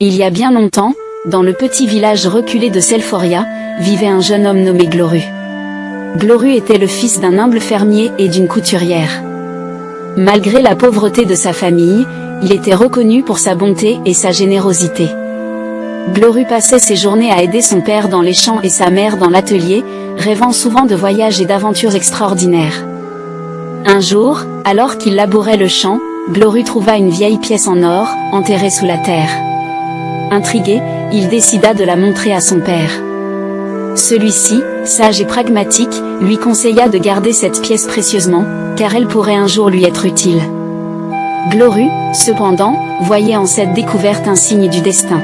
Il y a bien longtemps, dans le petit village reculé de Selforia, vivait un jeune homme nommé Gloru. Gloru était le fils d'un humble fermier et d'une couturière. Malgré la pauvreté de sa famille, il était reconnu pour sa bonté et sa générosité. Gloru passait ses journées à aider son père dans les champs et sa mère dans l'atelier, rêvant souvent de voyages et d'aventures extraordinaires. Un jour, alors qu'il labourait le champ, Gloru trouva une vieille pièce en or, enterrée sous la terre. Intrigué, il décida de la montrer à son père. Celui-ci, sage et pragmatique, lui conseilla de garder cette pièce précieusement, car elle pourrait un jour lui être utile. Gloru, cependant, voyait en cette découverte un signe du destin.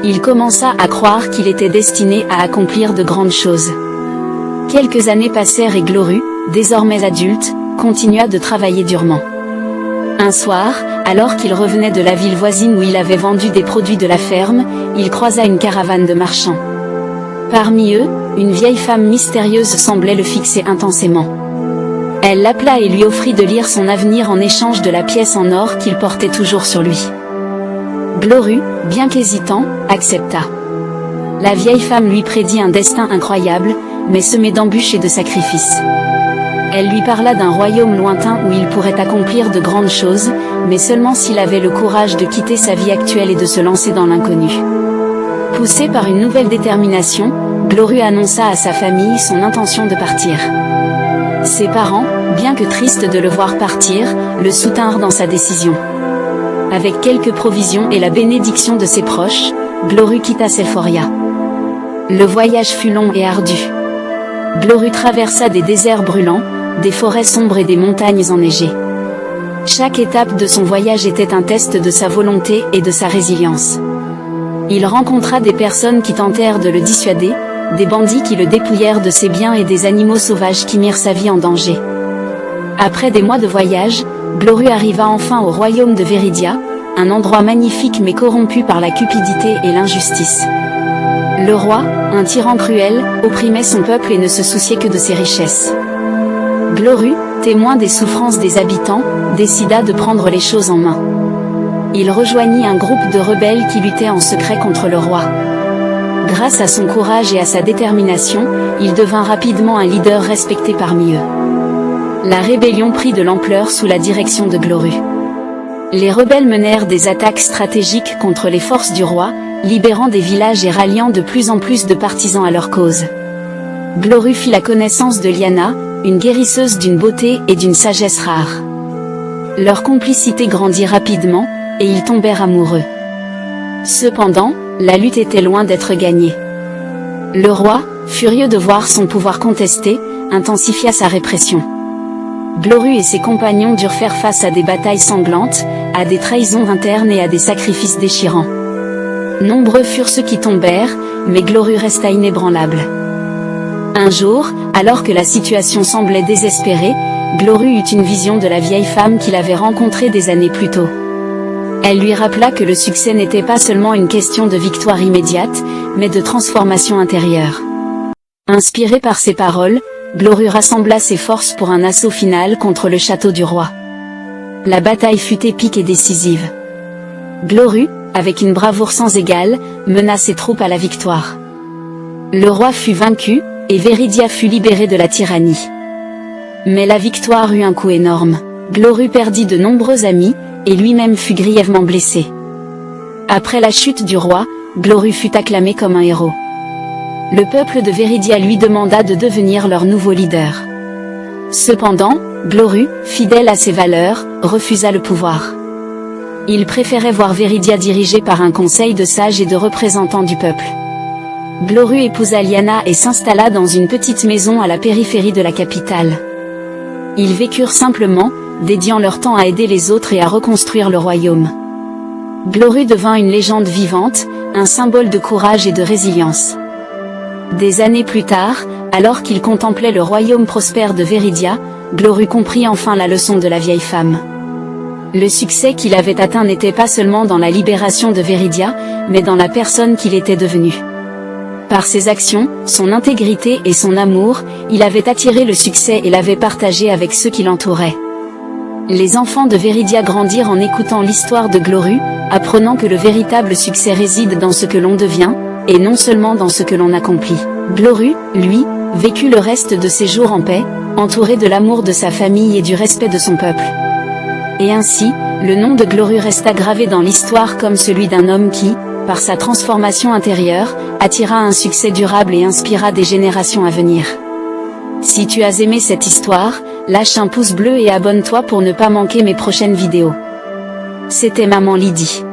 Il commença à croire qu'il était destiné à accomplir de grandes choses. Quelques années passèrent et Gloru, désormais adulte, continua de travailler durement. Un soir, alors qu'il revenait de la ville voisine où il avait vendu des produits de la ferme, il croisa une caravane de marchands. Parmi eux, une vieille femme mystérieuse semblait le fixer intensément. Elle l'appela et lui offrit de lire son avenir en échange de la pièce en or qu'il portait toujours sur lui. Gloru, bien qu'hésitant, accepta. La vieille femme lui prédit un destin incroyable, mais semé d'embûches et de sacrifices. Elle lui parla d'un royaume lointain où il pourrait accomplir de grandes choses, mais seulement s'il avait le courage de quitter sa vie actuelle et de se lancer dans l'inconnu. Poussé par une nouvelle détermination, Gloru annonça à sa famille son intention de partir. Ses parents, bien que tristes de le voir partir, le soutinrent dans sa décision. Avec quelques provisions et la bénédiction de ses proches, Gloru quitta Selforia. Le voyage fut long et ardu. Gloru traversa des déserts brûlants, des forêts sombres et des montagnes enneigées. Chaque étape de son voyage était un test de sa volonté et de sa résilience. Il rencontra des personnes qui tentèrent de le dissuader, des bandits qui le dépouillèrent de ses biens et des animaux sauvages qui mirent sa vie en danger. Après des mois de voyage, Gloru arriva enfin au royaume de Veridia, un endroit magnifique mais corrompu par la cupidité et l'injustice. Le roi, un tyran cruel, opprimait son peuple et ne se souciait que de ses richesses. Gloru, témoin des souffrances des habitants, décida de prendre les choses en main. Il rejoignit un groupe de rebelles qui luttaient en secret contre le roi. Grâce à son courage et à sa détermination, il devint rapidement un leader respecté parmi eux. La rébellion prit de l'ampleur sous la direction de Gloru. Les rebelles menèrent des attaques stratégiques contre les forces du roi, libérant des villages et ralliant de plus en plus de partisans à leur cause. Gloru fit la connaissance de Liana, une guérisseuse d'une beauté et d'une sagesse rares. Leur complicité grandit rapidement, et ils tombèrent amoureux. Cependant, la lutte était loin d'être gagnée. Le roi, furieux de voir son pouvoir contesté, intensifia sa répression. Gloru et ses compagnons durent faire face à des batailles sanglantes, à des trahisons internes et à des sacrifices déchirants. Nombreux furent ceux qui tombèrent, mais Gloru resta inébranlable. Un jour, alors que la situation semblait désespérée, Gloru eut une vision de la vieille femme qu'il avait rencontrée des années plus tôt. Elle lui rappela que le succès n'était pas seulement une question de victoire immédiate, mais de transformation intérieure. Inspiré par ces paroles, Gloru rassembla ses forces pour un assaut final contre le château du roi. La bataille fut épique et décisive. Gloru, avec une bravoure sans égale, mena ses troupes à la victoire. Le roi fut vaincu, et Veridia fut libérée de la tyrannie. Mais la victoire eut un coût énorme. Gloru perdit de nombreux amis, et lui-même fut grièvement blessé. Après la chute du roi, Gloru fut acclamé comme un héros. Le peuple de Veridia lui demanda de devenir leur nouveau leader. Cependant, Gloru, fidèle à ses valeurs, refusa le pouvoir. Il préférait voir Veridia dirigée par un conseil de sages et de représentants du peuple. Gloru épousa Liana et s'installa dans une petite maison à la périphérie de la capitale. Ils vécurent simplement, dédiant leur temps à aider les autres et à reconstruire le royaume. Gloru devint une légende vivante, un symbole de courage et de résilience. Des années plus tard, alors qu'il contemplait le royaume prospère de Veridia, Gloru comprit enfin la leçon de la vieille femme. Le succès qu'il avait atteint n'était pas seulement dans la libération de Veridia, mais dans la personne qu'il était devenu. Par ses actions, son intégrité et son amour, il avait attiré le succès et l'avait partagé avec ceux qui l'entouraient. Les enfants de Viridia grandirent en écoutant l'histoire de Gloru, apprenant que le véritable succès réside dans ce que l'on devient, et non seulement dans ce que l'on accomplit. Gloru, lui, vécut le reste de ses jours en paix, entouré de l'amour de sa famille et du respect de son peuple. Et ainsi, le nom de Gloru resta gravé dans l'histoire comme celui d'un homme qui, par sa transformation intérieure, attira un succès durable et inspira des générations à venir. Si tu as aimé cette histoire, lâche un pouce bleu et abonne-toi pour ne pas manquer mes prochaines vidéos. C'était Maman Lydie.